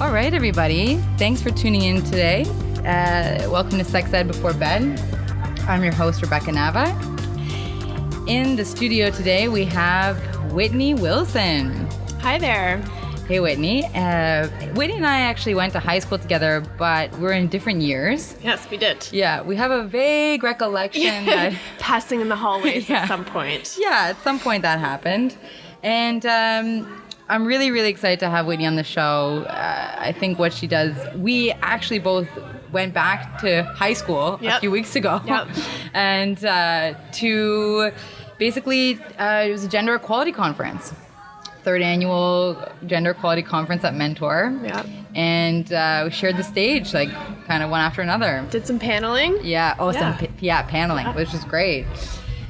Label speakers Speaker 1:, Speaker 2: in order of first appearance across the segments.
Speaker 1: All right, everybody. Thanks for tuning in today. Welcome to Sex Ed Before Bed. I'm your host, Rebecca Nava. In the studio today, we have Whitney Wilson.
Speaker 2: Hi there.
Speaker 1: Hey, Whitney. Whitney and I actually went to high school together, but we're in different years.
Speaker 2: Yes, we did.
Speaker 1: Yeah, we have a vague recollection that...
Speaker 2: Passing in the hallways at some point.
Speaker 1: Yeah, at some point that happened. And I'm really, really excited to have Whitney on the show. I think what she does... We actually both went back to high school a few weeks ago.
Speaker 2: Yep.
Speaker 1: And to basically... it was a gender equality conference. Third annual gender equality conference at Mentor.
Speaker 2: Yeah.
Speaker 1: And we shared the stage, like, kind of one after another.
Speaker 2: Did some paneling.
Speaker 1: Yeah. Oh, paneling, which is great.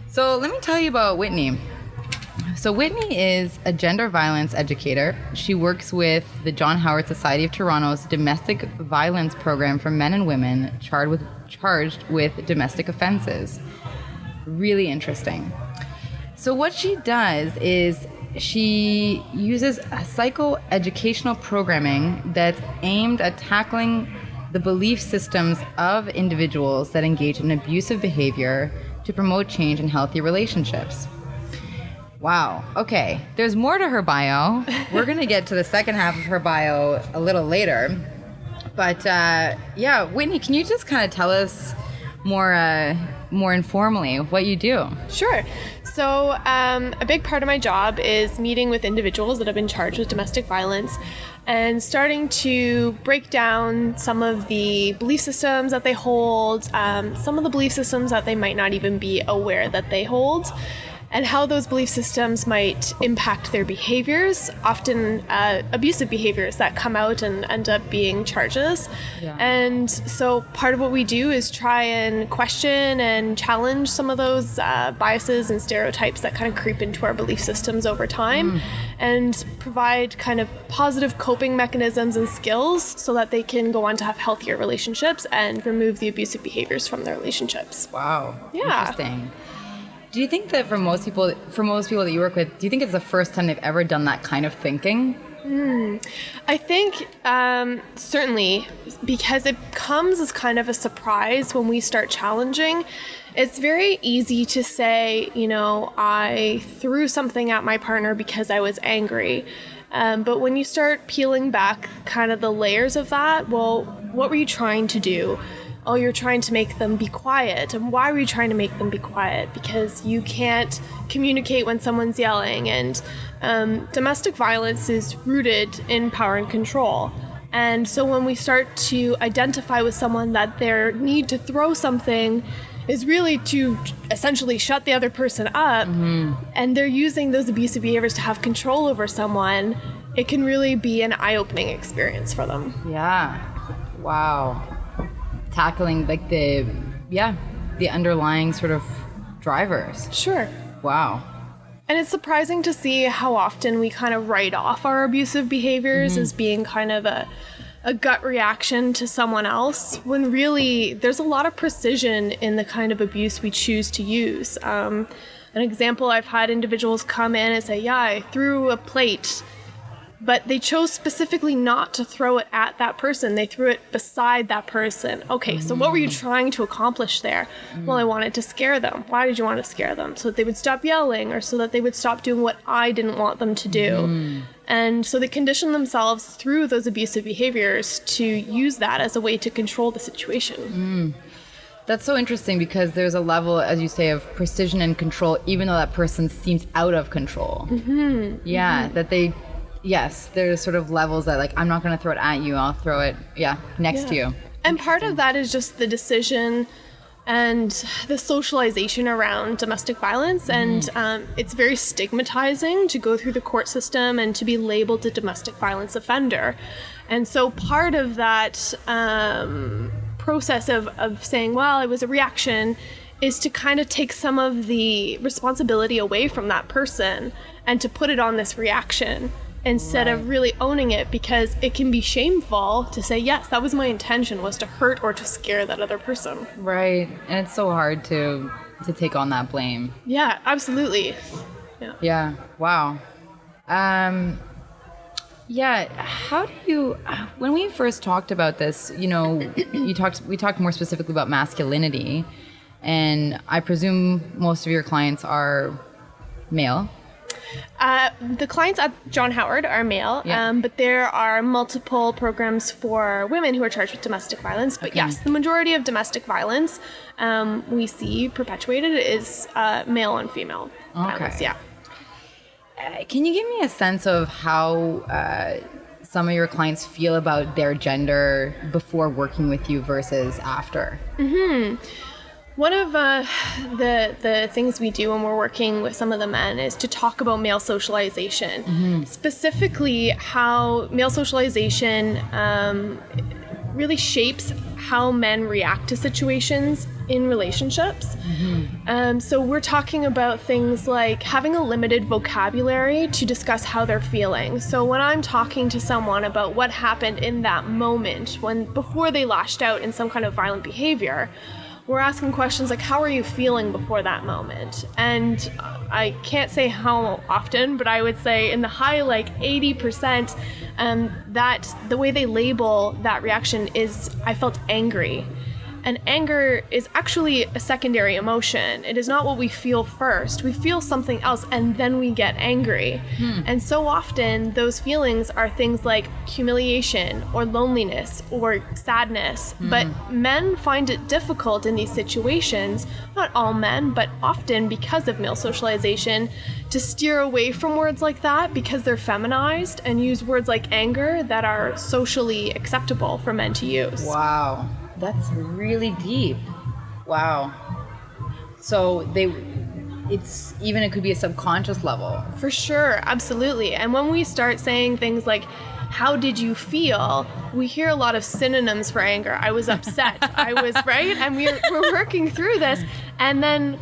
Speaker 1: So let me tell you about Whitney. So Whitney is a gender violence educator. She works with the John Howard Society of Toronto's domestic violence program for men and women charged with domestic offenses. Really interesting. So what she does is she uses a psychoeducational programming that's aimed at tackling the belief systems of individuals that engage in abusive behavior to promote change in healthy relationships. Wow. Okay. There's more to her bio. We're going to get to the second half of her bio a little later. But Whitney, can you just kind of tell us more informally what you do?
Speaker 2: Sure. So a big part of my job is meeting with individuals that have been charged with domestic violence and starting to break down some of the belief systems that they hold, some of the belief systems that they might not even be aware that they hold, and how those belief systems might impact their behaviors, often abusive behaviors that come out and end up being charges. Yeah. And so part of what we do is try and question and challenge some of those biases and stereotypes that kind of creep into our belief systems over time, and provide kind of positive coping mechanisms and skills so that they can go on to have healthier relationships and remove the abusive behaviors from their relationships.
Speaker 1: Wow.
Speaker 2: Yeah.
Speaker 1: Interesting. Do you think that for most people that you work with, do you think it's the first time they've ever done that kind of thinking?
Speaker 2: I think certainly, because it comes as kind of a surprise when we start challenging. It's very easy to say, I threw something at my partner because I was angry. But when you start peeling back kind of the layers of that, well, what were you trying to do? Oh, you're trying to make them be quiet. And why were you trying to make them be quiet? Because you can't communicate when someone's yelling. And domestic violence is rooted in power and control. And so when we start to identify with someone that their need to throw something is really to essentially shut the other person up, and they're using those abusive behaviors to have control over someone, it can really be an eye-opening experience for them.
Speaker 1: Yeah. Wow. Tackling like the underlying sort of drivers.
Speaker 2: Sure.
Speaker 1: Wow.
Speaker 2: And it's surprising to see how often we kind of write off our abusive behaviors as being kind of a gut reaction to someone else, when really there's a lot of precision in the kind of abuse we choose to use. An example, I've had individuals come in and say, I threw a plate, but they chose specifically not to throw it at that person. They threw it beside that person. Okay, so what were you trying to accomplish there? Well, I wanted to scare them. Why did you want to scare them? So that they would stop yelling, or so that they would stop doing what I didn't want them to do. And so they condition themselves through those abusive behaviors to use that as a way to control the situation.
Speaker 1: That's so interesting, because there's a level, as you say, of precision and control, even though that person seems out of control. That they... Yes, there's sort of levels that, like, I'm not going to throw it at you, I'll throw it, next to you.
Speaker 2: And part of that is just the decision and the socialization around domestic violence. And it's very stigmatizing to go through the court system and to be labeled a domestic violence offender. And so part of that process of saying, well, it was a reaction, is to kind of take some of the responsibility away from that person and to put it on this reaction, instead of really owning it, because it can be shameful to say, yes, that was my intention, was to hurt or to scare that other person.
Speaker 1: Right. And it's so hard to take on that blame.
Speaker 2: Yeah, absolutely.
Speaker 1: Yeah. Wow. Yeah. How do you, when we first talked about this, you know, we talked more specifically about masculinity, and I presume most of your clients are male.
Speaker 2: The clients at John Howard are male, but there are multiple programs for women who are charged with domestic violence. But yes, the majority of domestic violence we see perpetuated is male and female violence. Yeah.
Speaker 1: Can you give me a sense of how some of your clients feel about their gender before working with you versus after?
Speaker 2: One of the things we do when we're working with some of the men is to talk about male socialization, specifically how male socialization really shapes how men react to situations in relationships. So we're talking about things like having a limited vocabulary to discuss how they're feeling. So when I'm talking to someone about what happened in that moment, before they lashed out in some kind of violent behavior, we're asking questions like, how are you feeling before that moment? And I can't say how often, but I would say in the high, 80%, that the way they label that reaction is, I felt angry. And anger is actually a secondary emotion. It is not what we feel first. We feel something else and then we get angry. And so often those feelings are things like humiliation or loneliness or sadness. But men find it difficult in these situations, not all men, but often because of male socialization, to steer away from words like that because they're feminized and use words like anger that are socially acceptable for men to use.
Speaker 1: Wow. That's really deep. Wow. So it could be a subconscious level.
Speaker 2: For sure, absolutely. And when we start saying things like, how did you feel? We hear a lot of synonyms for anger. I was upset. I was, right? And we're working through this. And then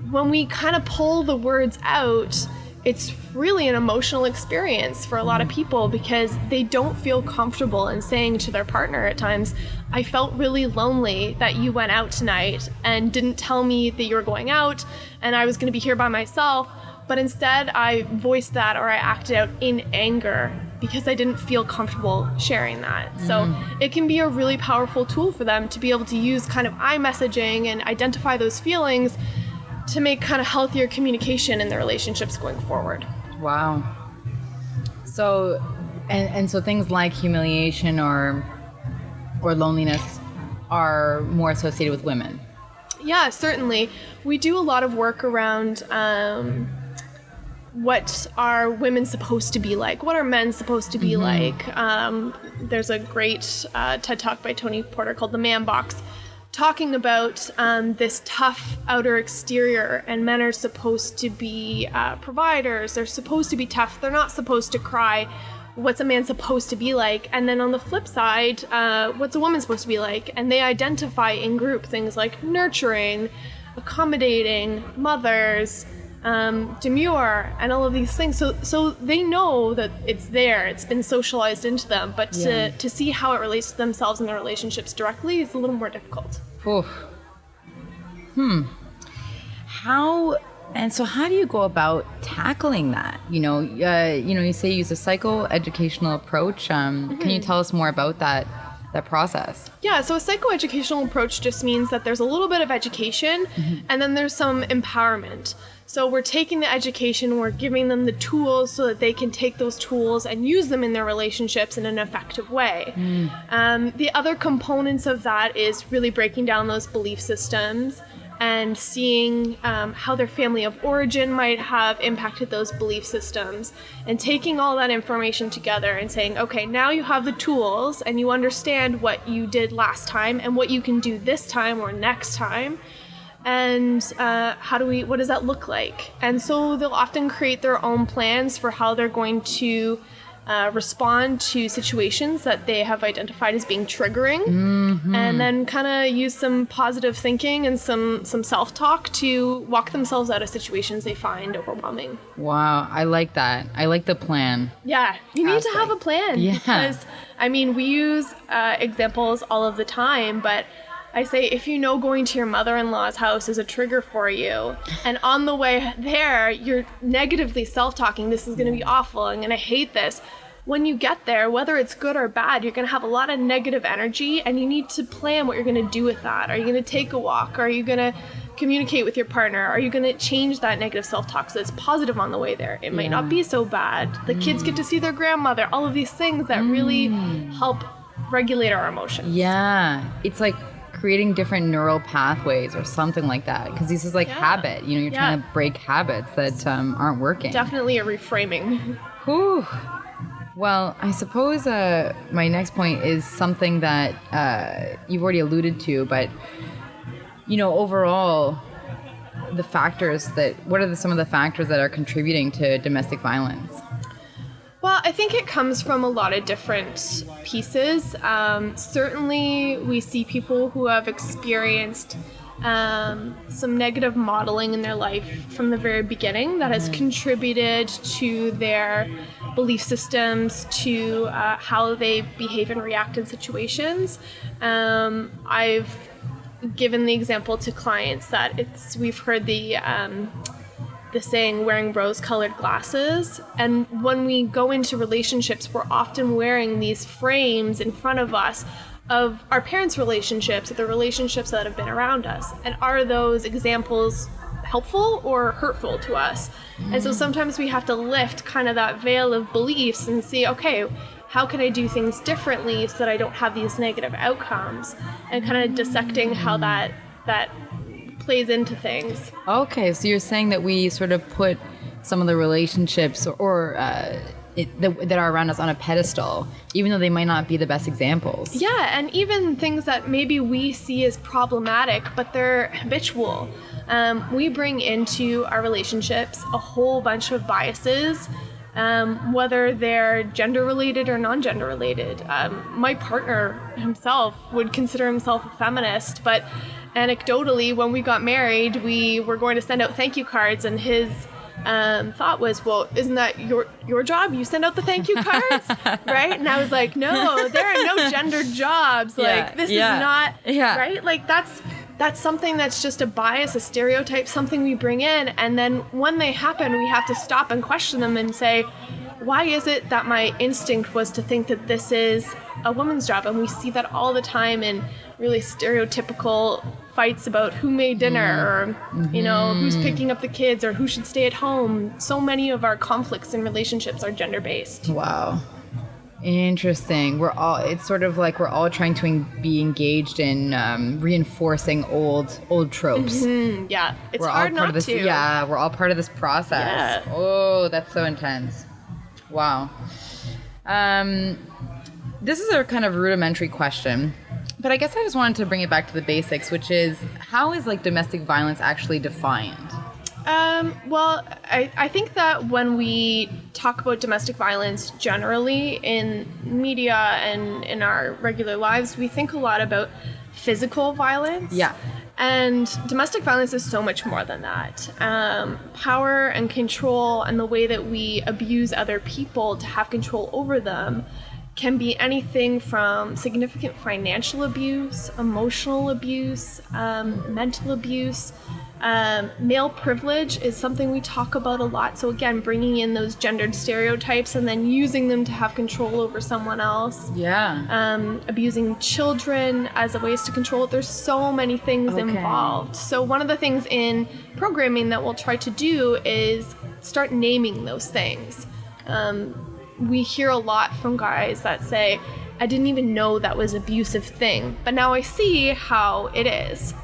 Speaker 2: when we kind of pull the words out, it's really an emotional experience for a lot of people because they don't feel comfortable in saying to their partner at times, I felt really lonely that you went out tonight and didn't tell me that you were going out and I was going to be here by myself. But instead I voiced that or I acted out in anger because I didn't feel comfortable sharing that. So it can be a really powerful tool for them to be able to use kind of I-messaging and identify those feelings to make kind of healthier communication in their relationships going forward.
Speaker 1: Wow. So, and so things like humiliation or loneliness are more associated with women.
Speaker 2: Yeah, certainly. We do a lot of work around what are women supposed to be like? What are men supposed to be like? There's a great TED Talk by Tony Porter called The Man Box, talking about this tough outer exterior, and men are supposed to be providers. They're supposed to be tough. They're not supposed to cry. What's a man supposed to be like? And then on the flip side, what's a woman supposed to be like? And they identify in group things like nurturing, accommodating, mothers, demure, and all of these things. So they know that it's there. It's been socialized into them. But to see how it relates to themselves and their relationships directly is a little more difficult.
Speaker 1: Oof. How do you go about tackling that? You say you use a psychoeducational approach. Can you tell us more about that process?
Speaker 2: Yeah, so a psychoeducational approach just means that there's a little bit of education and then there's some empowerment. So we're taking the education, we're giving them the tools so that they can take those tools and use them in their relationships in an effective way. The other components of that is really breaking down those belief systems and seeing how their family of origin might have impacted those belief systems, and taking all that information together and saying, okay, now you have the tools and you understand what you did last time and what you can do this time or next time. And what does that look like? And so they'll often create their own plans for how they're going to respond to situations that they have identified as being triggering, and then kind of use some positive thinking and some self-talk to walk themselves out of situations they find overwhelming.
Speaker 1: Wow, I like that. I like the plan.
Speaker 2: Yeah, you need to have a plan.
Speaker 1: Yeah.
Speaker 2: Because, we use examples all of the time, but I say, if you know going to your mother-in-law's house is a trigger for you, and on the way there, you're negatively self-talking, this is going to be awful, I'm going to hate this, when you get there, whether it's good or bad, you're going to have a lot of negative energy, and you need to plan what you're going to do with that. Are you going to take a walk? Are you going to communicate with your partner? Are you going to change that negative self-talk so it's positive on the way there? It might not be so bad. The kids get to see their grandmother, all of these things that really help regulate our emotions.
Speaker 1: Yeah. It's like creating different neural pathways or something like that, because this is like habit, you know, you're trying to break habits that aren't working.
Speaker 2: Definitely a reframing.
Speaker 1: Whew. Well, I suppose my next point is something that you've already alluded to, but you know, overall, what are some of the factors that are contributing to domestic violence?
Speaker 2: Well, I think it comes from a lot of different pieces. Certainly, we see people who have experienced some negative modeling in their life from the very beginning that has contributed to their belief systems, to how they behave and react in situations. I've given the example to clients that we've heard the saying wearing rose-colored glasses, and when we go into relationships, we're often wearing these frames in front of us of our parents' relationships, or the relationships that have been around us, and are those examples helpful or hurtful to us? And so sometimes we have to lift kind of that veil of beliefs and see, okay, how can I do things differently so that I don't have these negative outcomes, and kind of dissecting how that plays into things.
Speaker 1: Okay, so you're saying that we sort of put some of the relationships that are around us on a pedestal, even though they might not be the best examples.
Speaker 2: Yeah, and even things that maybe we see as problematic, but they're habitual. We bring into our relationships a whole bunch of biases, whether they're gender-related or non-gender related. My partner himself would consider himself a feminist, but anecdotally, when we got married, we were going to send out thank you cards, and his thought was, well, isn't that your job? You send out the thank you cards, right? And I was like, no, there are no gendered jobs. Like, this is not, right? Like, that's something that's just a bias, a stereotype, something we bring in. And then when they happen, we have to stop and question them and say, why is it that my instinct was to think that this is a woman's job? And we see that all the time in really stereotypical fights about who made dinner, or you know, who's picking up the kids, or who should stay at home. So many of our conflicts in relationships are gender-based.
Speaker 1: Wow. Interesting. It's sort of like we're all trying to be engaged in reinforcing old tropes.
Speaker 2: Yeah, it's hard not to.
Speaker 1: Yeah, we're all part of this process. Yeah. Oh, that's so intense. Wow. This is a kind of rudimentary question, but I guess I just wanted to bring it back to the basics, which is, how is like domestic violence actually defined?
Speaker 2: Well, I think that when we talk about domestic violence generally in media and in our regular lives, we think a lot about physical violence.
Speaker 1: Yeah.
Speaker 2: And domestic violence is so much more than that. Power and control, and the way that we abuse other people to have control over them, can be anything from significant financial abuse, emotional abuse, mental abuse. Male privilege is something we talk about a lot. So again, bringing in those gendered stereotypes and then using them to have control over someone else.
Speaker 1: Yeah.
Speaker 2: Abusing children as a ways to control it. There's so many things involved. So one of the things in programming that we'll try to do is start naming those things. We hear a lot from guys that say, I didn't even know that was an abusive thing, but now I see how it is.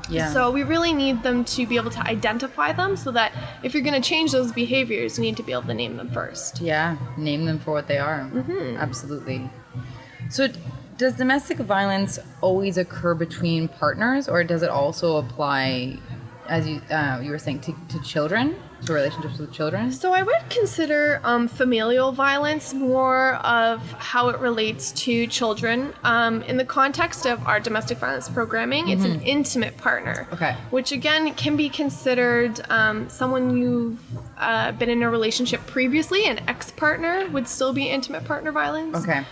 Speaker 2: Yeah. So we really need them to be able to identify them, so that if you're going to change those behaviors, you need to be able to name them first.
Speaker 1: Yeah, name them for what they are. Absolutely. So does domestic violence always occur between partners, or does it also apply, as you were saying, to children? To relationships with children? So
Speaker 2: I would consider familial violence more of how it relates to children. In the context of our domestic violence programming, it's an intimate partner.
Speaker 1: Okay.
Speaker 2: Which again can be considered someone you've been in a relationship previously. An ex-partner would still be intimate partner violence.
Speaker 1: Okay.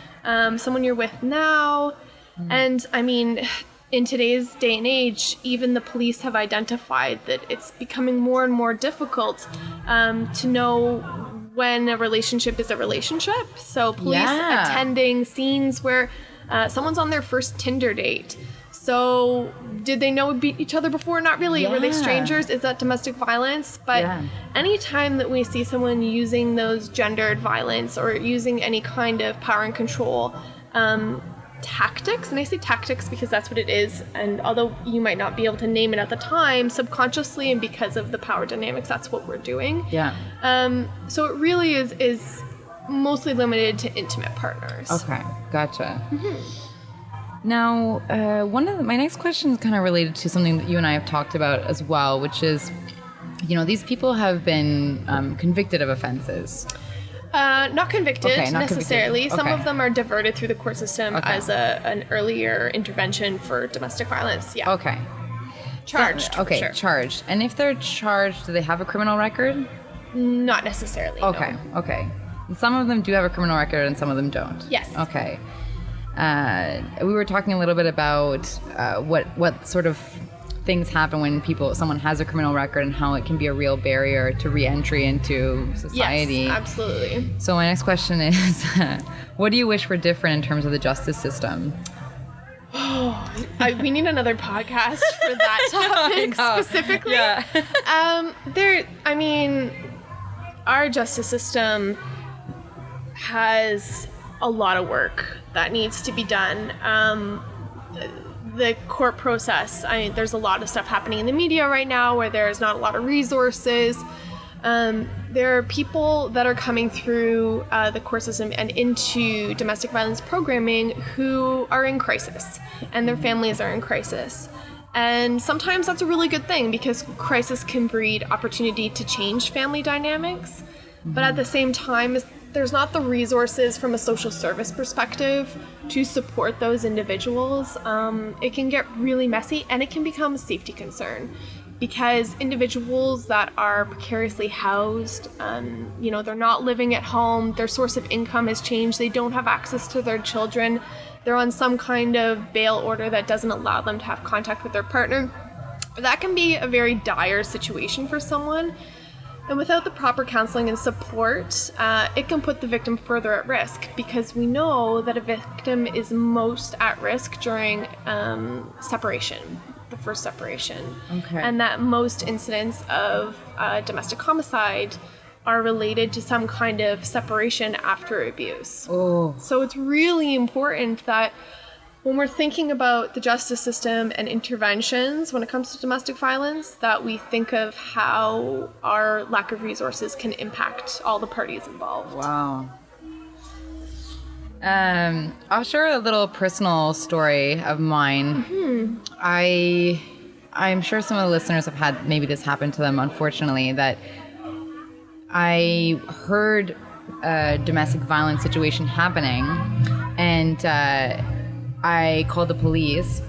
Speaker 2: Someone you're with now. And I mean, in today's day and age, even the police have identified that it's becoming more and more difficult to know when a relationship is a relationship. So police attending scenes where someone's on their first Tinder date. So did they know each other before? Not really.
Speaker 1: Yeah.
Speaker 2: Were they strangers? Is that domestic violence? But anytime that we see someone using those gendered violence or using any kind of power and control tactics, and I say tactics because that's what it is, and although you might not be able to name it at the time, subconsciously and because of the power dynamics, that's what we're doing. So it really is mostly limited to intimate partners.
Speaker 1: Okay, gotcha. Now, my next question is kind of related to something that you and I have talked about as well, which is, these people have been convicted of offenses.
Speaker 2: Not convicted necessarily.
Speaker 1: Convicted.
Speaker 2: Some of them are diverted through the court system as an earlier intervention for domestic violence. Yeah.
Speaker 1: Okay.
Speaker 2: Charged.
Speaker 1: Charged. And if they're charged, do they have a criminal record?
Speaker 2: Not necessarily.
Speaker 1: Okay.
Speaker 2: No.
Speaker 1: Okay. And some of them do have a criminal record, and some of them don't.
Speaker 2: Yes.
Speaker 1: Okay. We were talking a little bit about what sort of things happen when someone has a criminal record and how it can be a real barrier to re-entry into society.
Speaker 2: Yes, absolutely.
Speaker 1: So my next question is, what do you wish were different in terms of the justice system?
Speaker 2: We need another podcast for that topic specifically.
Speaker 1: Yeah.
Speaker 2: Our justice system has a lot of work that needs to be done. The court process, there's a lot of stuff happening in the media right now where there's not a lot of resources. There are people that are coming through the court system and into domestic violence programming who are in crisis, and their families are in crisis. And sometimes that's a really good thing because crisis can breed opportunity to change family dynamics. But at the same time, there's not the resources from a social service perspective to support those individuals. It can get really messy, and it can become a safety concern because individuals that are precariously housed, they're not living at home, their source of income has changed, they don't have access to their children, they're on some kind of bail order that doesn't allow them to have contact with their partner. That can be a very dire situation for someone. And without the proper counseling and support, it can put the victim further at risk because we know that a victim is most at risk during separation, the first separation.
Speaker 1: Okay.
Speaker 2: And that most incidents of domestic homicide are related to some kind of separation after abuse.
Speaker 1: Oh.
Speaker 2: So it's really important that when we're thinking about the justice system and interventions when it comes to domestic violence, that we think of how our lack of resources can impact all the parties involved.
Speaker 1: Wow. I'll share a little personal story of mine. I'm sure some of the listeners have had maybe this happen to them, unfortunately, that I heard a domestic violence situation happening, and I called the police,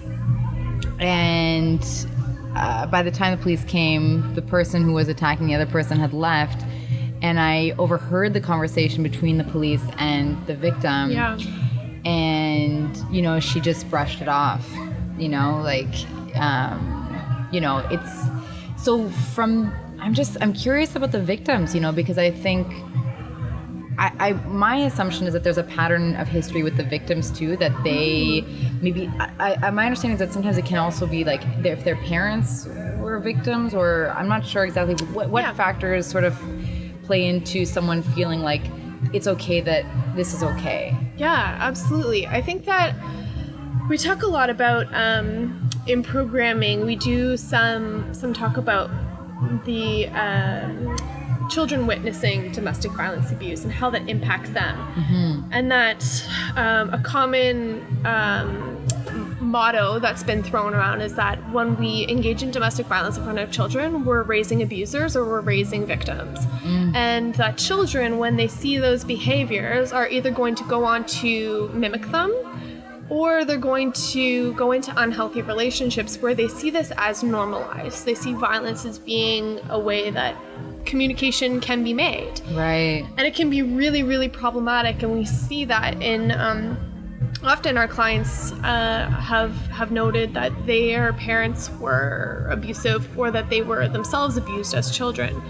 Speaker 1: and by the time the police came, the person who was attacking the other person had left, and I overheard the conversation between the police and the victim.
Speaker 2: Yeah.
Speaker 1: And, she just brushed it off, it's, so I'm curious about the victims, because I think, my assumption is that there's a pattern of history with the victims too, that they maybe, my understanding is that sometimes it can also be like if their parents were victims, or I'm not sure exactly what factors sort of play into someone feeling like it's okay that this is okay.
Speaker 2: Yeah, absolutely. I think that we talk a lot about in programming, we do some talk about the children witnessing domestic violence abuse and how that impacts them. And that a common motto that's been thrown around is that when we engage in domestic violence in front of children, we're raising abusers or we're raising victims. And that children, when they see those behaviors, are either going to go on to mimic them, or they're going to go into unhealthy relationships where they see this as normalized. They see violence as being a way that communication can be made.
Speaker 1: Right.
Speaker 2: And it can be really, really problematic. And we see that in, often our clients have noted that their parents were abusive or that they were themselves abused as children.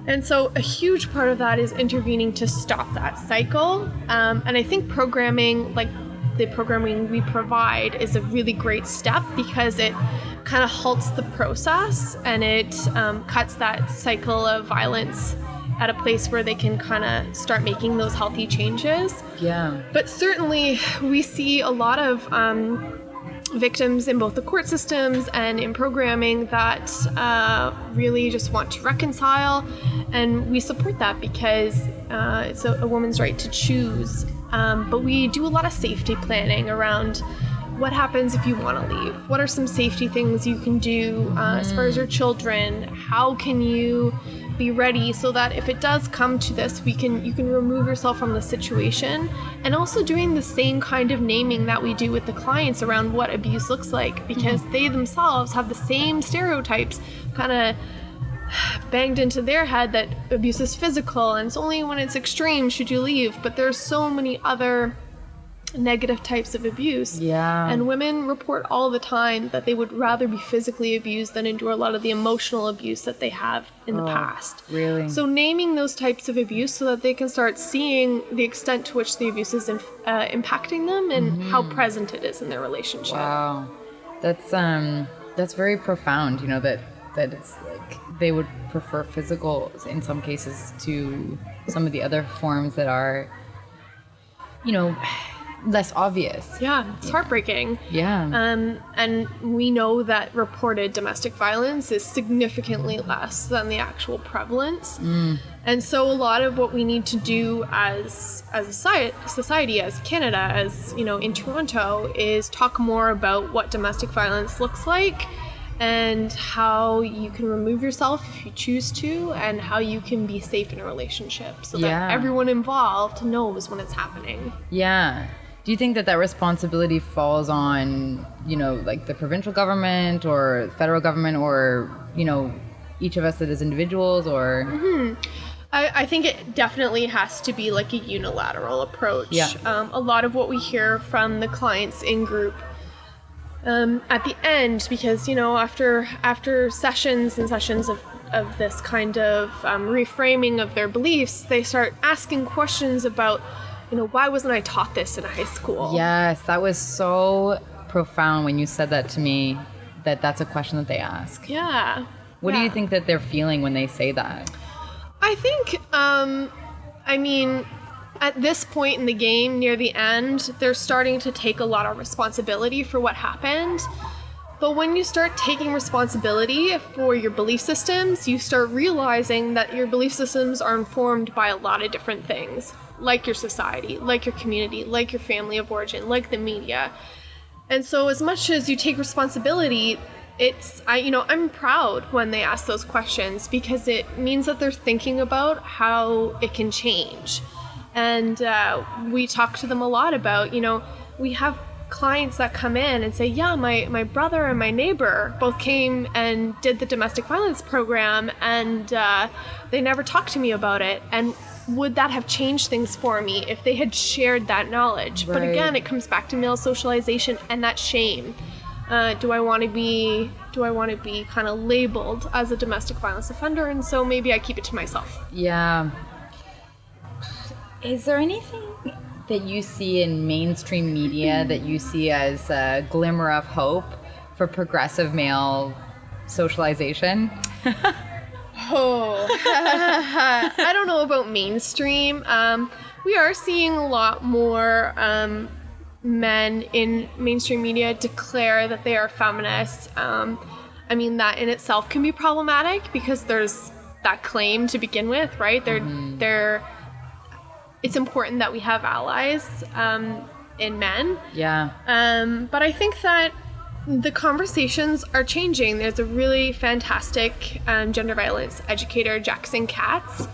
Speaker 2: And so a huge part of that is intervening to stop that cycle. And I think programming, like the programming we provide, is a really great step because it kind of halts the process and it cuts that cycle of violence at a place where they can kind of start making those healthy changes.
Speaker 1: Yeah.
Speaker 2: But certainly we see a lot of victims in both the court systems and in programming that really just want to reconcile, and we support that because it's a woman's right to choose. But we do a lot of safety planning around what happens if you want to leave. What are some safety things you can do as far as your children? How can you be ready so that if it does come to this, you can remove yourself from the situation, and also doing the same kind of naming that we do with the clients around what abuse looks like, because they themselves have the same stereotypes kind of banged into their head that abuse is physical and it's only when it's extreme should you leave, but there's so many other negative types of abuse.
Speaker 1: Yeah.
Speaker 2: And women report all the time that they would rather be physically abused than endure a lot of the emotional abuse that they have in the past.
Speaker 1: Really?
Speaker 2: So naming those types of abuse so that they can start seeing the extent to which the abuse is impacting them and how present it is in their relationship.
Speaker 1: Wow. That's very profound, you know, that it's like they would prefer physical in some cases to some of the other forms that are, you know, less obvious.
Speaker 2: Yeah, it's heartbreaking.
Speaker 1: Yeah.
Speaker 2: And we know that reported domestic violence is significantly less than the actual prevalence. And so a lot of what we need to do as a society, as Canada, as, you know, in Toronto, is talk more about what domestic violence looks like and how you can remove yourself if you choose to, and how you can be safe in a relationship so that everyone involved knows when it's happening.
Speaker 1: Yeah. Do you think that responsibility falls on, you know, like the provincial government or federal government, or, you know, each of us as individuals, or?
Speaker 2: I think it definitely has to be like a unilateral approach.
Speaker 1: Yeah.
Speaker 2: A lot of what we hear from the clients in group at the end, because, you know, after sessions and sessions of this kind of reframing of their beliefs, they start asking questions about, you know, why wasn't I taught this in high school?
Speaker 1: Yes, that was so profound when you said that to me, that's a question that they ask.
Speaker 2: Yeah.
Speaker 1: What do you think that they're feeling when they say that?
Speaker 2: I think, I mean, at this point in the game, near the end, they're starting to take a lot of responsibility for what happened. But when you start taking responsibility for your belief systems, you start realizing that your belief systems are informed by a lot of different things, like your society, like your community, like your family of origin, like the media. And so as much as you take responsibility, I'm proud when they ask those questions, because it means that they're thinking about how it can change. And we talk to them a lot about, you know, we have clients that come in and say, yeah, my brother and my neighbor both came and did the domestic violence program, and they never talked to me about it. And would that have changed things for me if they had shared that knowledge? Right. But again, it comes back to male socialization and that shame. Do I want to be kind of labeled as a domestic violence offender? And so maybe I keep it to myself.
Speaker 1: Yeah. Is there anything that you see in mainstream media that you see as a glimmer of hope for progressive male socialization?
Speaker 2: I don't know about mainstream. We are seeing a lot more men in mainstream media declare that they are feminists. I mean, that in itself can be problematic because there's that claim to begin with, right? It's important that we have allies in men.
Speaker 1: Yeah.
Speaker 2: But I think that the conversations are changing. There's a really fantastic gender violence educator, Jackson Katz,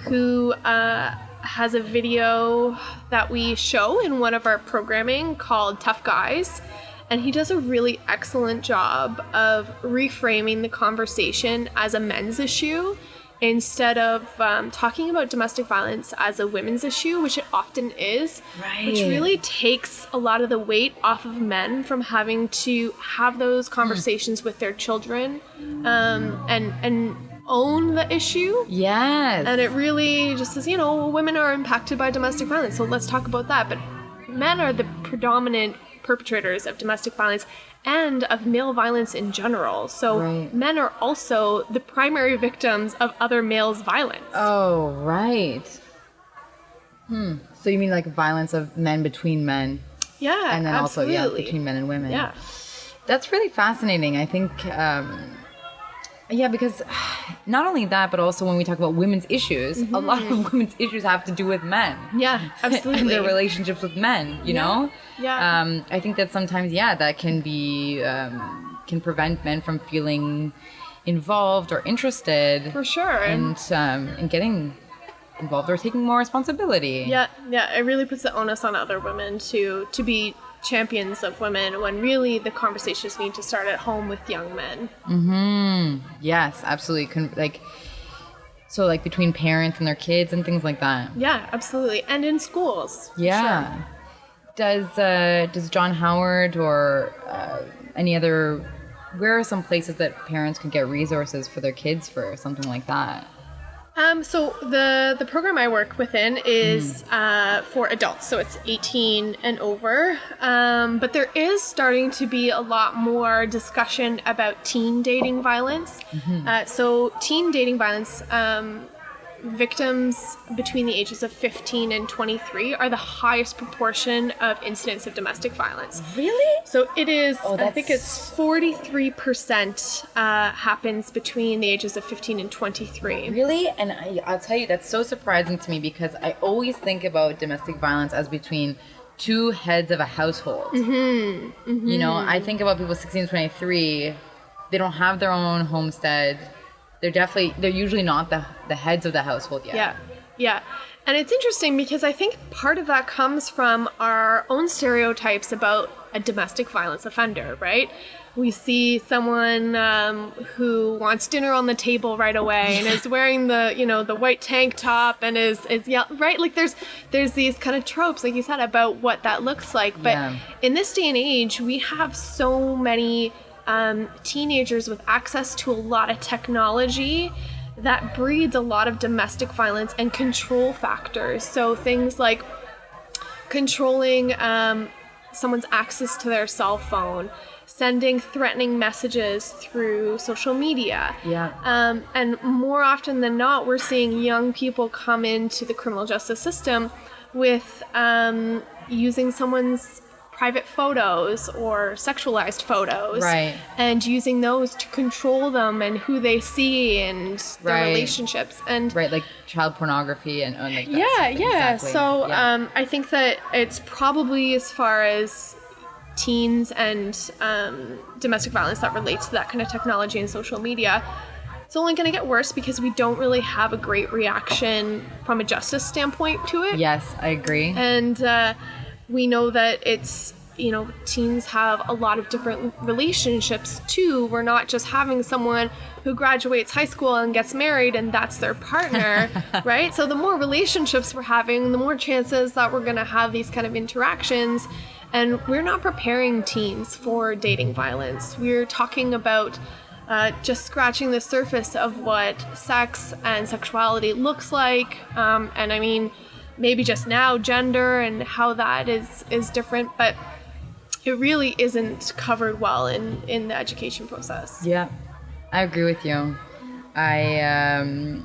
Speaker 2: who has a video that we show in one of our programming called Tough Guys. And he does a really excellent job of reframing the conversation as a men's issue instead of talking about domestic violence as a women's issue, which it often is, which really takes a lot of the weight off of men from having to have those conversations with their children, and own the issue.
Speaker 1: Yes.
Speaker 2: And it really just says, women are impacted by domestic violence, so let's talk about that. But men are the predominant perpetrators of domestic violence and of male violence in general. So men are also the primary victims of other males' violence.
Speaker 1: Oh, right. So you mean like violence of men between men?
Speaker 2: Yeah,
Speaker 1: and then
Speaker 2: absolutely.
Speaker 1: also between men and women.
Speaker 2: Yeah.
Speaker 1: That's really fascinating. I think, because not only that, but also when we talk about women's issues, a lot of women's issues have to do with men.
Speaker 2: Yeah, absolutely.
Speaker 1: And their relationships with men, you know?
Speaker 2: Yeah.
Speaker 1: I think that sometimes, that can be, can prevent men from feeling involved or interested.
Speaker 2: For sure.
Speaker 1: And getting involved or taking more responsibility.
Speaker 2: Yeah, it really puts the onus on other women to be champions of women when really the conversations need to start at home with young men.
Speaker 1: Yes, absolutely. Like between parents and their kids and things like that.
Speaker 2: Yeah, absolutely. And in schools.
Speaker 1: Yeah. Sure. Does John Howard or any other, where are some places that parents could get resources for their kids for something like that?
Speaker 2: So the program I work within is for adults, so it's 18 and over. But there is starting to be a lot more discussion about teen dating violence. So teen dating violence, victims between the ages of 15 and 23 are the highest proportion of incidents of domestic violence.
Speaker 1: Really?
Speaker 2: So it is, I think it's 43% happens between the ages of 15 and 23.
Speaker 1: Really? And I'll tell you, that's so surprising to me because I always think about domestic violence as between two heads of a household. You know, I think about people 16 to 23, they don't have their own homestead. They're usually not the heads of the household yet.
Speaker 2: Yeah. And it's interesting because I think part of that comes from our own stereotypes about a domestic violence offender, right? We see someone who wants dinner on the table right away and is wearing the white tank top and is right? Like there's these kind of tropes, like you said, about what that looks like. But in this day and age, we have so many teenagers with access to a lot of technology that breeds a lot of domestic violence and control factors. So things like controlling someone's access to their cell phone, sending threatening messages through social media. And more often than not, we're seeing young people come into the criminal justice system with using someone's private photos or sexualized photos, and using those to control them and who they see and their relationships, and
Speaker 1: like child pornography and like that. Exactly.
Speaker 2: So I think that it's probably, as far as teens and domestic violence that relates to that kind of technology and social media, it's only going to get worse because we don't really have a great reaction from a justice standpoint to it.
Speaker 1: Yes, I agree.
Speaker 2: And we know that it's, teens have a lot of different relationships too. We're not just having someone who graduates high school and gets married and that's their partner, right? So the more relationships we're having, the more chances that we're going to have these kind of interactions. And we're not preparing teens for dating violence. We're talking about just scratching the surface of what sex and sexuality looks like. And I mean, maybe just now gender and how that is different, but it really isn't covered well in the education process.
Speaker 1: Yeah, I agree with you. I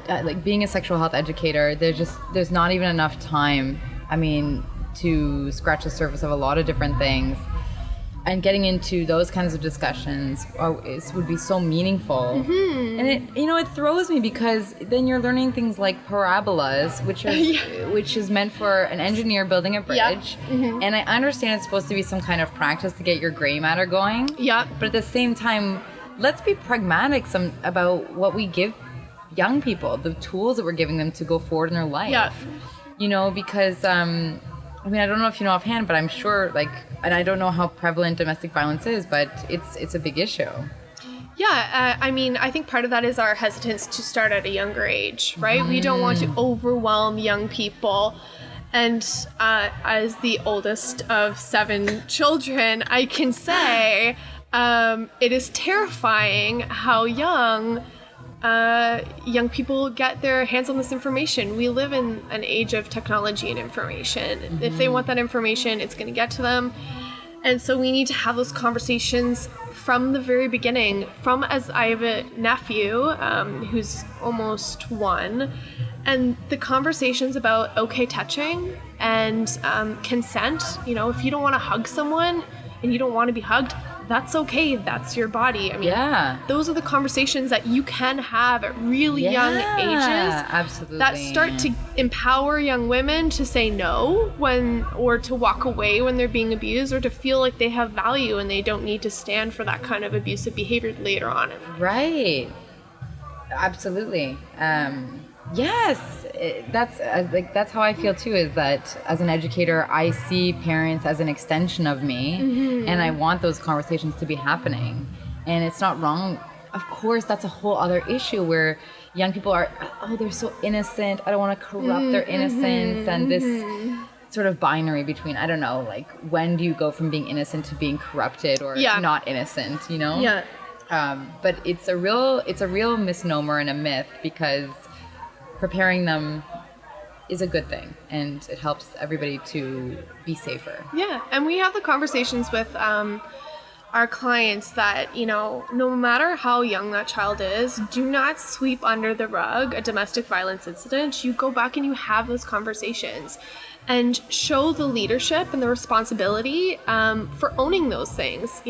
Speaker 1: like being a sexual health educator, there's not even enough time, to scratch the surface of a lot of different things. And getting into those kinds of discussions would be so meaningful. And it throws me because then you're learning things like parabolas, which is meant for an engineer building a bridge. And I understand it's supposed to be some kind of practice to get your gray matter going. But at the same time, let's be pragmatic about what we give young people, the tools that we're giving them to go forward in their life. Because I don't know if you know offhand, but I'm sure, and I don't know how prevalent domestic violence is, but it's a big issue.
Speaker 2: I think part of that is our hesitance to start at a younger age, right? We don't want to overwhelm young people. And as the oldest of 7 children, I can say it is terrifying how young people get their hands on this information. We live in an age of technology and information. Mm-hmm. If they want that information, it's going to get to them. And so we need to have those conversations from the very beginning. As I have a nephew who's almost 1, and the conversations about okay touching and consent. If you don't want to hug someone and you don't want to be hugged, that's okay. That's your body. I mean, those are the conversations that you can have at really young ages.
Speaker 1: Absolutely.
Speaker 2: That start to empower young women to say no or to walk away when they're being abused, or to feel like they have value and they don't need to stand for that kind of abusive behavior later on.
Speaker 1: Right. Absolutely. Yes, that's how I feel too, is that as an educator, I see parents as an extension of me, mm-hmm. and I want those conversations to be happening. And it's not wrong. Of course, that's a whole other issue where young people are, they're so innocent. I don't want to corrupt their innocence. And this sort of binary between, I don't know, like, when do you go from being innocent to being corrupted or not innocent,
Speaker 2: Yeah.
Speaker 1: But it's a real misnomer and a myth, because preparing them is a good thing, and it helps everybody to be safer.
Speaker 2: Yeah, and we have the conversations with our clients that, no matter how young that child is, do not sweep under the rug a domestic violence incident. You go back and you have those conversations and show the leadership and the responsibility for owning those things.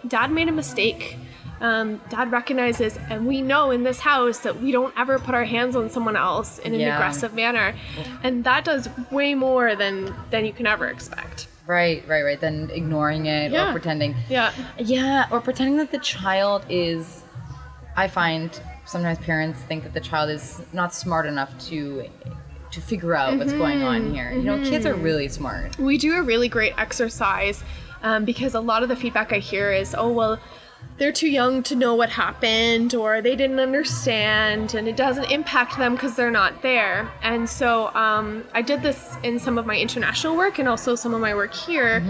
Speaker 2: Dad made a mistake. Dad recognizes, and we know in this house that we don't ever put our hands on someone else in an aggressive manner. And that does way more than you can ever expect.
Speaker 1: Right. Then ignoring it or pretending. Yeah, or pretending that the child is, I find sometimes parents think that the child is not smart enough to figure out what's going on here. Kids are really smart.
Speaker 2: We do a really great exercise because a lot of the feedback I hear is, they're too young to know what happened, or they didn't understand, and it doesn't impact them because they're not there. And so I did this in some of my international work and also some of my work here,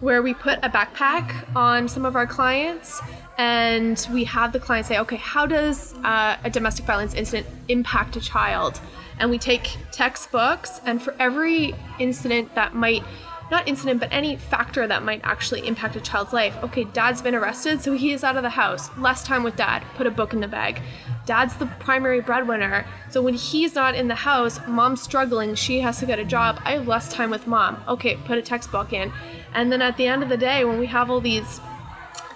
Speaker 2: where we put a backpack on some of our clients, and we have the client say, okay, how does a domestic violence incident impact a child? And we take textbooks, and for every incident that might, not incident, but any factor that might actually impact a child's life. Okay, dad's been arrested, so he is out of the house. Less time with dad. Put a book in the bag. Dad's the primary breadwinner, so when he's not in the house, mom's struggling, she has to get a job. I have less time with mom. Okay, put a textbook in. And then at the end of the day, when we have all these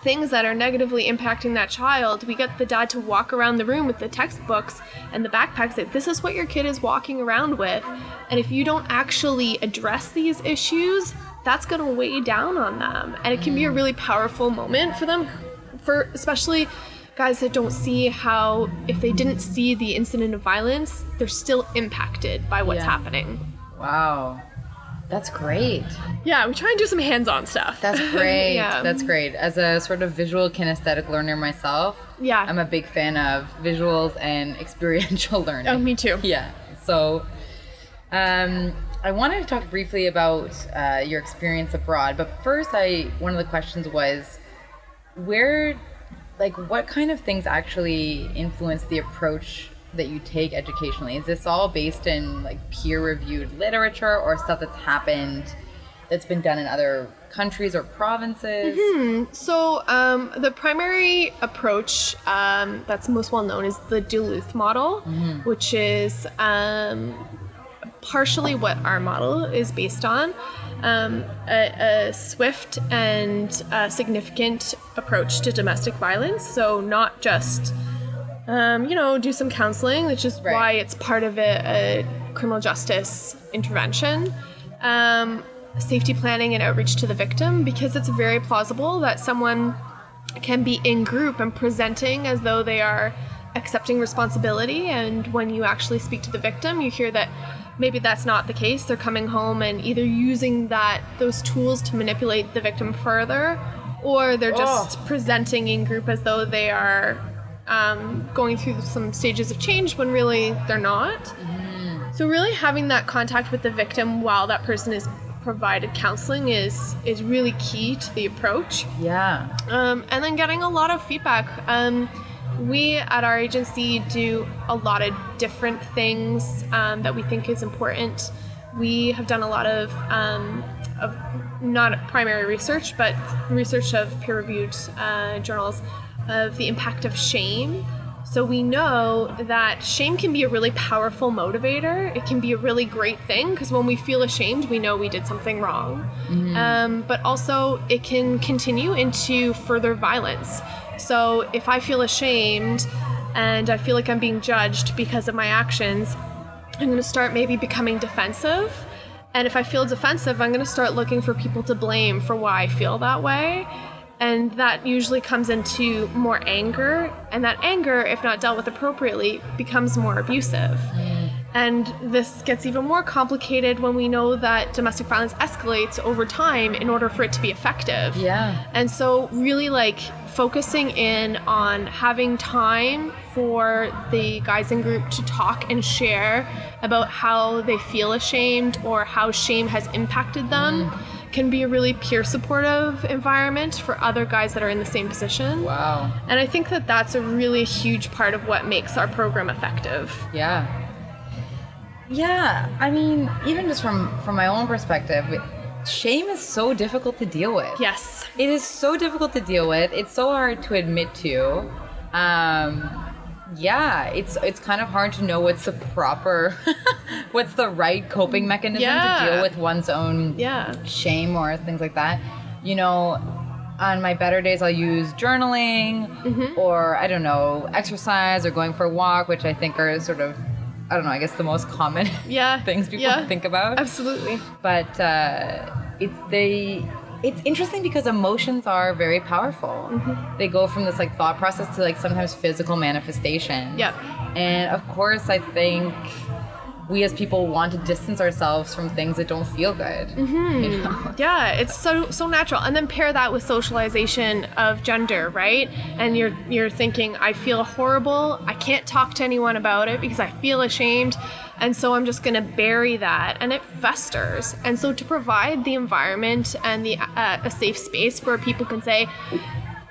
Speaker 2: things that are negatively impacting that child, we get the dad to walk around the room with the textbooks and the backpacks. That this is what your kid is walking around with, and if you don't actually address these issues, that's going to weigh down on them, and it can be a really powerful moment for them, for especially guys that don't see how, if they didn't see the incident of violence, they're still impacted by what's happening.
Speaker 1: Wow. That's great.
Speaker 2: Yeah, we try and do some hands-on stuff.
Speaker 1: That's great. That's great. As a sort of visual kinesthetic learner myself, I'm a big fan of visuals and experiential learning.
Speaker 2: Oh, me too.
Speaker 1: Yeah. So I wanted to talk briefly about your experience abroad, but first one of the questions was, what kind of things actually influence the approach that you take educationally? Is this all based in peer-reviewed literature, or stuff that's been done in other countries or provinces?
Speaker 2: So the primary approach that's most well known is the Duluth model, which is partially what our model is based on. A swift and significant approach to domestic violence. So not just do some counseling, which is why it's part of a criminal justice intervention. Safety planning and outreach to the victim, because it's very plausible that someone can be in group and presenting as though they are accepting responsibility, and when you actually speak to the victim, you hear that maybe that's not the case. They're coming home and either using those tools to manipulate the victim further, or they're just presenting in group as though they are going through some stages of change when really they're not. So really having that contact with the victim while that person is provided counseling is really key to the approach.
Speaker 1: Yeah.
Speaker 2: And then getting a lot of feedback. We at our agency do a lot of different things that we think is important. We have done a lot of not primary research, but research of peer-reviewed journals of the impact of shame. So we know that shame can be a really powerful motivator. It can be a really great thing because when we feel ashamed, we know we did something wrong. But also it can continue into further violence. So if I feel ashamed and I feel like I'm being judged because of my actions, I'm going to start maybe becoming defensive. And if I feel defensive, I'm going to start looking for people to blame for why I feel that way. And that usually comes into more anger. And that anger, if not dealt with appropriately, becomes more abusive. And this gets even more complicated when we know that domestic violence escalates over time in order for it to be effective.
Speaker 1: Yeah.
Speaker 2: And so really like focusing in on having time for the guys in group to talk and share about how they feel ashamed or how shame has impacted them can be a really peer supportive environment for other guys that are in the same position.
Speaker 1: Wow.
Speaker 2: And I think that that's a really huge part of what makes our program effective.
Speaker 1: Yeah. Yeah, I mean, even just from my own perspective, shame is so difficult to deal with.
Speaker 2: Yes.
Speaker 1: It is so difficult to deal with. It's so hard to admit to. Yeah, it's kind of hard to know what's the proper, what's the right coping mechanism to deal with one's own shame or things like that. You know, on my better days, I'll use journaling or, I don't know, exercise or going for a walk, which I think are sort of, I don't know, I guess the most common things people think about.
Speaker 2: Absolutely.
Speaker 1: But it's interesting because emotions are very powerful. They go from this like thought process to like sometimes physical manifestation.
Speaker 2: Yep.
Speaker 1: And of course, I think we as people want to distance ourselves from things that don't feel good. You know?
Speaker 2: Yeah, it's so natural. And then pair that with socialization of gender, right? And you're thinking, I feel horrible. I can't talk to anyone about it because I feel ashamed. And so I'm just going to bury that, and it festers. And so to provide the environment and a safe space where people can say,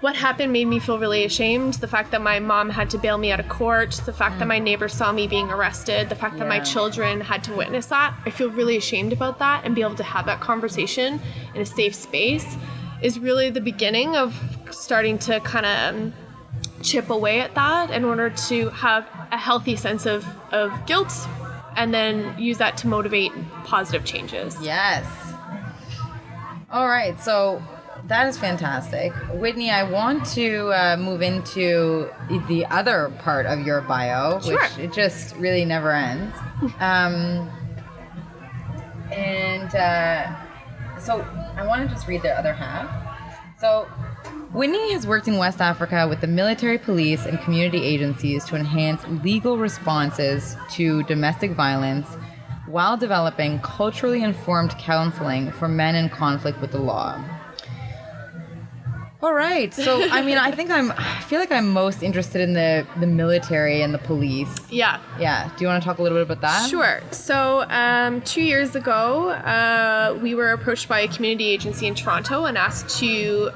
Speaker 2: what happened made me feel really ashamed. The fact that my mom had to bail me out of court, the fact that my neighbor saw me being arrested, the fact that my children had to witness that. I feel really ashamed about that, and be able to have that conversation in a safe space is really the beginning of starting to kind of chip away at that in order to have a healthy sense of guilt, and then use that to motivate positive changes.
Speaker 1: Yes. All right, so that is fantastic. Whitney, I want to move into the other part of your bio, which it just really never ends. So I want to just read the other half. So Whitney has worked in West Africa with the military, police, and community agencies to enhance legal responses to domestic violence while developing culturally informed counseling for men in conflict with the law. All right. So, I mean, I feel like I'm most interested in the military and the police.
Speaker 2: Yeah.
Speaker 1: Yeah. Do you want to talk a little bit about that?
Speaker 2: Sure. So 2 years ago, we were approached by a community agency in Toronto and asked to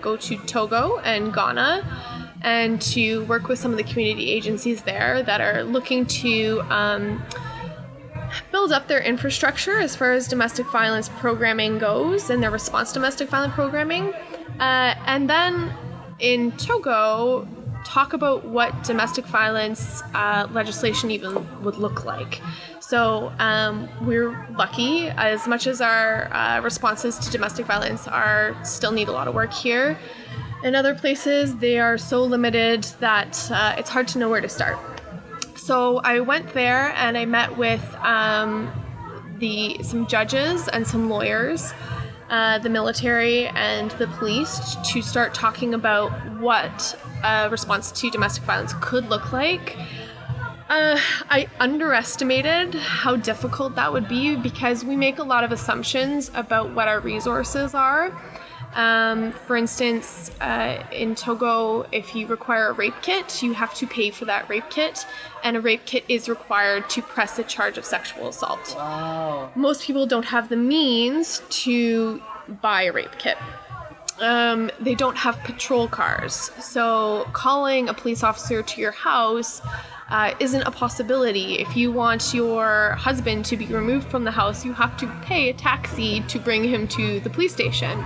Speaker 2: go to Togo and Ghana and to work with some of the community agencies there that are looking to build up their infrastructure as far as domestic violence programming goes and their response to domestic violence programming. And then in Togo, talk about what domestic violence legislation even would look like. So we're lucky, as much as our responses to domestic violence still need a lot of work here. In other places, they are so limited that it's hard to know where to start. So I went there and I met with some judges and some lawyers, the military and the police, to start talking about what a response to domestic violence could look like. I underestimated how difficult that would be because we make a lot of assumptions about what our resources are. For instance, in Togo, if you require a rape kit, you have to pay for that rape kit, and a rape kit is required to press a charge of sexual assault.
Speaker 1: Wow.
Speaker 2: Most people don't have the means to buy a rape kit. They don't have patrol cars, so calling a police officer to your house isn't a possibility. If you want your husband to be removed from the house, you have to pay a taxi to bring him to the police station.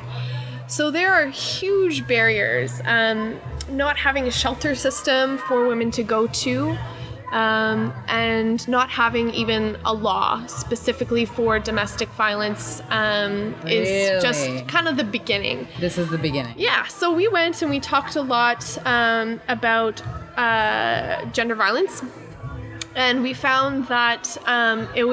Speaker 2: So there are huge barriers. Not having a shelter system for women to go to, and not having even a law specifically for domestic violence is just kind of the beginning.
Speaker 1: This is the beginning.
Speaker 2: Yeah, so we went and we talked a lot about gender violence, and we found that it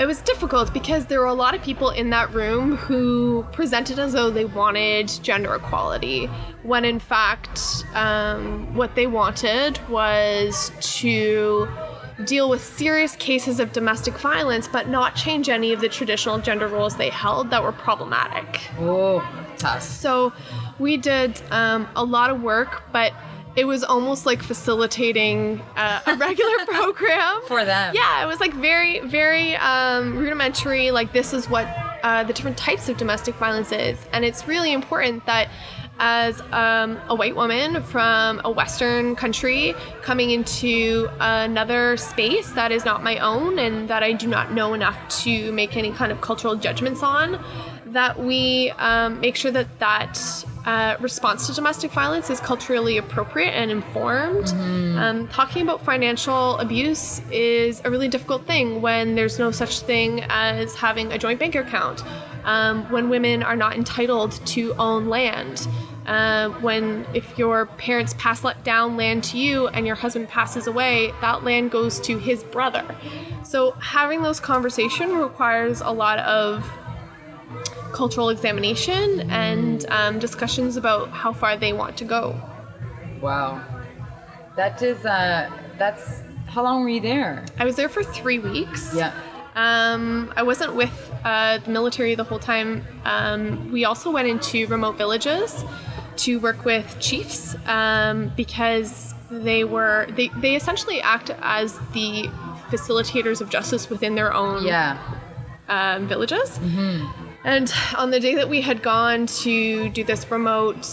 Speaker 2: was difficult because there were a lot of people in that room who presented as though they wanted gender equality, when in fact what they wanted was to deal with serious cases of domestic violence but not change any of the traditional gender roles they held that were problematic.
Speaker 1: Oh, tough.
Speaker 2: So we did a lot of work, but it was almost like facilitating a regular program.
Speaker 1: For them.
Speaker 2: Yeah, it was like very, very rudimentary, like this is what the different types of domestic violence is. And it's really important that as a white woman from a Western country coming into another space that is not my own and that I do not know enough to make any kind of cultural judgments on, that we make sure that response to domestic violence is culturally appropriate and informed. Talking about financial abuse is a really difficult thing when there's no such thing as having a joint bank account, when women are not entitled to own land, if your parents pass down land to you and your husband passes away, that land goes to his brother. So having those conversations requires a lot of cultural examination and discussions about how far they want to go.
Speaker 1: Wow. That's, how long were you there?
Speaker 2: I was there for 3 weeks.
Speaker 1: Yeah.
Speaker 2: I wasn't with the military the whole time. We also went into remote villages to work with chiefs because they essentially act as the facilitators of justice within their own villages. Mm-hmm. And on the day that we had gone to do this remote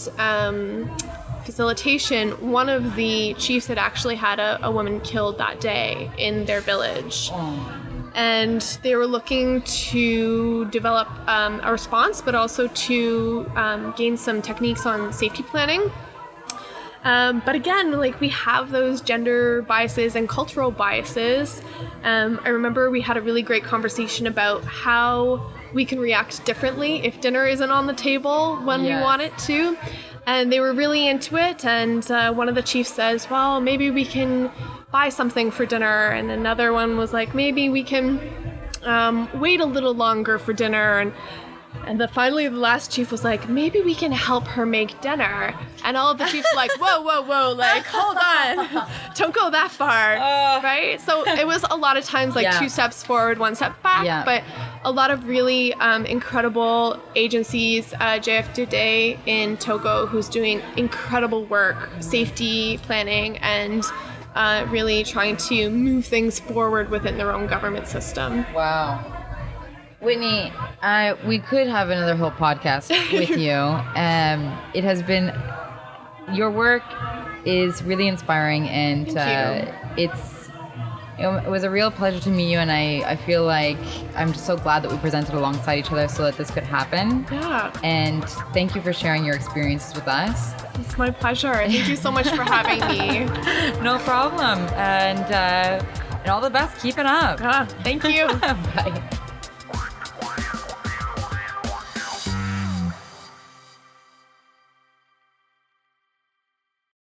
Speaker 2: facilitation, one of the chiefs had actually had a woman killed that day in their village.
Speaker 1: Oh.
Speaker 2: And they were looking to develop a response, but also to gain some techniques on safety planning. But again, like, we have those gender biases and cultural biases. I remember we had a really great conversation about how we can react differently if dinner isn't on the table when we want it to. And they were really into it. And one of the chiefs says, well, maybe we can buy something for dinner. And another one was like, maybe we can wait a little longer for dinner. And finally, the last chief was like, maybe we can help her make dinner. And all of the chiefs were like, whoa, like, hold on. Don't go that far, right? So it was a lot of times like 2 steps forward, 1 step back. But a lot of really incredible agencies, JF Today in Togo, who's doing incredible work, safety planning, and really trying to move things forward within their own government system.
Speaker 1: Wow. Whitney, we could have another whole podcast with you. It has been, your work is really inspiring, and it was a real pleasure to meet you, and I feel like I'm just so glad that we presented alongside each other so that this could happen.
Speaker 2: Yeah.
Speaker 1: And thank you for sharing your experiences with us.
Speaker 2: It's my pleasure. Thank you so much for having me.
Speaker 1: No problem. And all the best. Keep it up.
Speaker 2: Thank you.
Speaker 1: Bye.